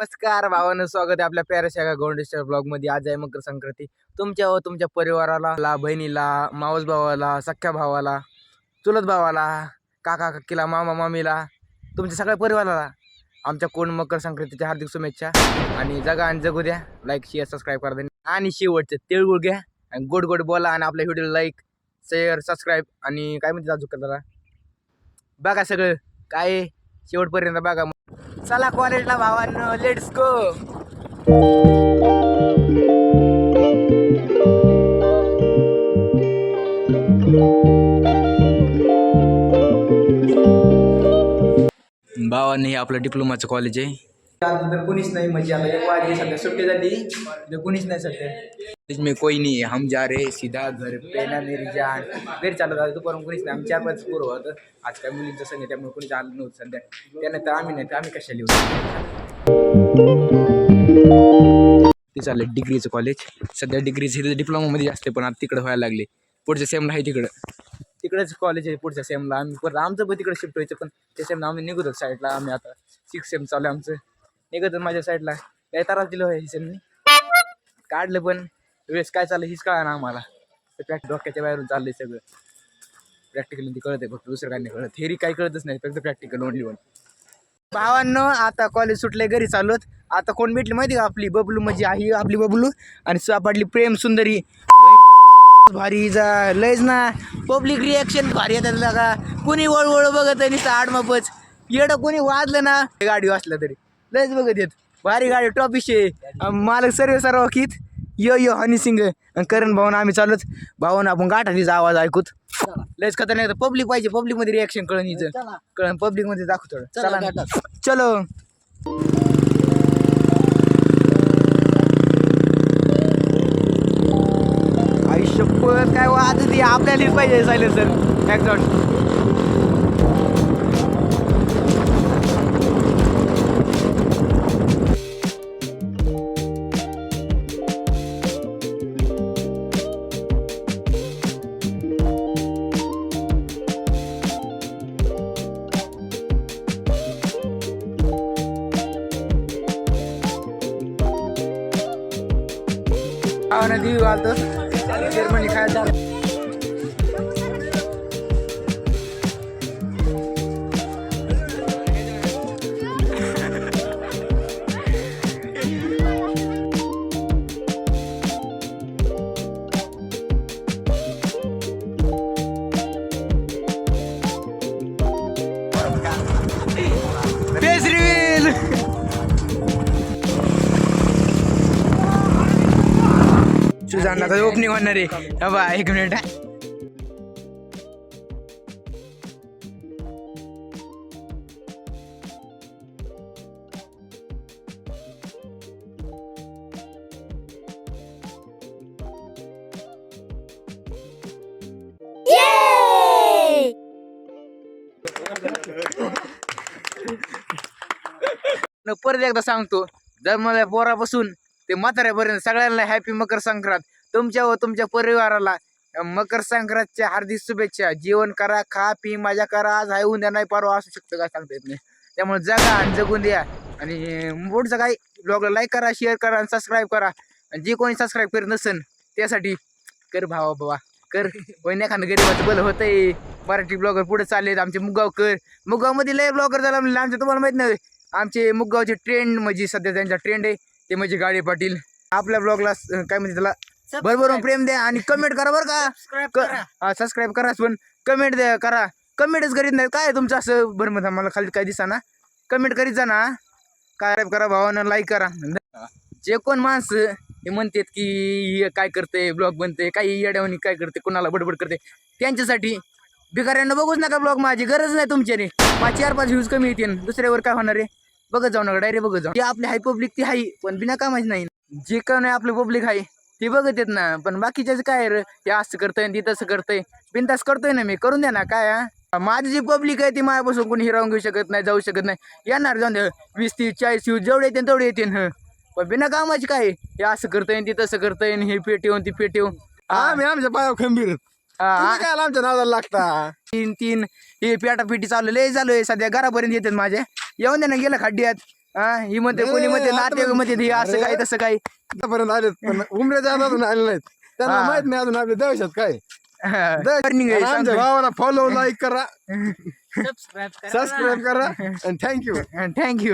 नमस्कार भावांनो, स्वागत आहे आपल्या प्याऱ्याशा गोंडेश्वर ब्लॉग मध्ये. आज आहे मकर संक्रांती. तुमच्या व तुमच्या परिवाराला, बहिणीला, मावस भावाला, सख्या भावाला, चुलत भावाला, काका काकीला, मामा मामीला, तुमच्या सगळ्या परिवाराला आमच्या कोण मकर संक्रांतीच्या हार्दिक शुभेच्छा. आणि जगा आणि जगू द्या. लाईक शेअर सबस्क्राईब करा. आणि शेवटचं तिळगुळ घ्या आणि गोड गोड बोला. आणि आपल्या व्हिडिओला लाईक शेअर सबस्क्राईब आणि काय म्हणते अजून करा बघा. सगळं काय शेवटपर्यंत बघा. चला कॉलेजला भावांनो, लेट्स गो. भावांनी हे आपलं डिप्लोमाचं कॉलेज आहे. आता तर कोणीच नाही, म्हणजे आता 1 वाजली, सध्या सुट्टी झाली, तर कोणीच नाही सध्या. इसमें कोई नहीं है, हम जा रहे सीधा घर पे ना मेरी जान. घरी चालत आलो दुपारून कोणीच नाही. आम्ही 4-5 पोरं होतं. आज काय मुलींचं संग त्यामुळे कोणीच आलं नव्हतं सध्या. त्यानंतर आम्ही नाही तर आम्ही कशाला येऊ. ते चाललं डिग्रीचं कॉलेज. सध्या डिग्रीचं डिप्लोमामध्ये असते, पण आता तिकडं व्हायला लागले. पुढच्या सेमला आहे तिकडंच कॉलेज आहे. पुढच्या सेमला आम्ही परत आमचं पण तिकडे शिफ्ट व्हायचं, पण त्या सेमला आम्ही निघतो साईडला. आम्ही आता 6 सेम चालू आहे आमचं. निघत माझ्या साईडला काय त्रास दिलं आहे सेमनी काढलं, पण वेळेस काय चाललं हीच कळा ना आम्हाला. डोक्याच्या बाहेरून चाललंय सगळं. प्रॅक्टिकल ती कळत आहे फक्त, दुसरं काय नाही कळत. थेरी काही कळतच नाही, फक्त प्रॅक्टिकल ओनली वन. भावांनो, आता कॉलेज सुटले, घरी चाललोत. आता कोण भेटली माहिती का? आपली बबलू, म्हणजे आई आपली बबलू. आणि सापडली प्रेम सुंदरी. भारी जा लयच ना. पब्लिक रिॲक्शन भारी येतात का? कुणी वळवळ बघत आहे नुसतं आडमापच. येडं कोणी वाजलं ना, गाडी वाचलं तरी लयच बघत येत. भारी गाडी, टॉपिशे मालक सर्व कित यो यो हनी सिंग करण भाऊन. आम्ही चालूच भाऊन, आपण गाठातीचा आवाज ऐकूत. लयच खतरनाक. पब्लिक पाहिजे, पब्लिक मध्ये रिॲक्शन कळण हिचं कळण, पब्लिक मध्ये दाखवतो. चला चलो. आयुष्यभर काय वाद ती आपल्यालाच पाहिजे सायलेन्सर एक्झॉस्ट. नदी घालतो जर्मनी खायला. सुजानला ओपनिंग होणार आहे. बा 1 मिनिट. परत एकदा सांगतो, जर मला पोरापासून ते म्हाताऱ्यापर्यंत सगळ्यांना हॅपी मकर संक्रांत. तुमच्या व तुमच्या परिवाराला मकर संक्रांतच्या हार्दिक शुभेच्छा. जेवण करा, खा पी मजा करा. आज आहे उद्या नाही परवा असू शकतं, काय सांगता येत नाही. त्यामुळे जगा आणि जगून द्या. आणि पुढचं काही ब्लॉगला लाईक करा, शेअर करा आणि सबस्क्राईब करा. आणि जे कोणी सबस्क्राईब करत नसेल त्यासाठी कर भावा बाबा कर. एखादं गरीबाचं बल होतंय. मराठी ब्लॉगर पुढे चाललेत आमचे. मुगावमध्ये लय ब्लॉगर झाला म्हणजे आमचे, तुम्हाला माहित नाही. आमचे मुगावचे ट्रेंड म्हणजे सध्या त्यांचा ट्रेंड आहे ते म्हणजे गाडे पाटील. आपल्या ब्लॉगला काय म्हणजे त्याला भरभरून प्रेम द्या आणि कमेंट करा बरं का. सबस्क्राईब करा, पण कमेंट द्या करा. कमेंटच करीत नाही काय तुमचं असं बरं मग मला खाली काय दिसा ना. कमेंट करीत जा ना. काय करा भावानं, लाईक करा. जे कोण माणसं हे म्हणतात की काय करते ब्लॉग बनते, काही येड्यावणी काय करते, कोणाला बडबड करते, त्यांच्यासाठी भिकाऱ्यांना बघूच नका ब्लॉग. माझी गरज नाही तुमच्याने. माझे 4-5 व्ह्यूज कमी येतील, दुसऱ्यावर काय होणार आहे. बघत जाऊ नका, डायरेक्ट बघत जाऊ. आपली हाय पब्लिक ती हाय, पण बिना कामाच नाही. जे काय नाही आपलं पब्लिक आहे ते बघत येत ना. पण बाकीच्याच काय हे असं करतंय ती तसं करतंय, बिनतास करतोय ना मी, करून द्या ना. काय माझी जी पब्लिक आहे ती माझ्यापासून कोणी हिरावून घेऊ शकत नाही, जाऊ शकत नाही. येणार जाऊन 20-30-40 व्ह्यूज जेवढे येते तेवढे येते. पण बिना कामाची काय हे असं करतंय ती तसं करतंय, हे पेट येऊन ती पेट येऊन. आम्ही आमच्या पायावर खंबीर. काय आमच्या नादाला लागता. 3 हे पेटापिटी चालू लय झालोय सध्या. घरापर्यंत येतात माझ्या. येऊन द्या ना, गेलं खड्ड्यात ही म्हणते कोणी म्हणते नाते म्हणते हे असं काय तसं काय. आतापर्यंत आलेत पण उमऱ्याच्या अजून आले नाहीत त्यांना हा. माहित नाही अजून आपल्या देशात काय Warning आहे, आणि आमच्या सांगतोय. भावाला फॉलो लाईक करा सबस्क्राईब करा सबस्क्राईब करा आणि थँक्यू थँक्यू.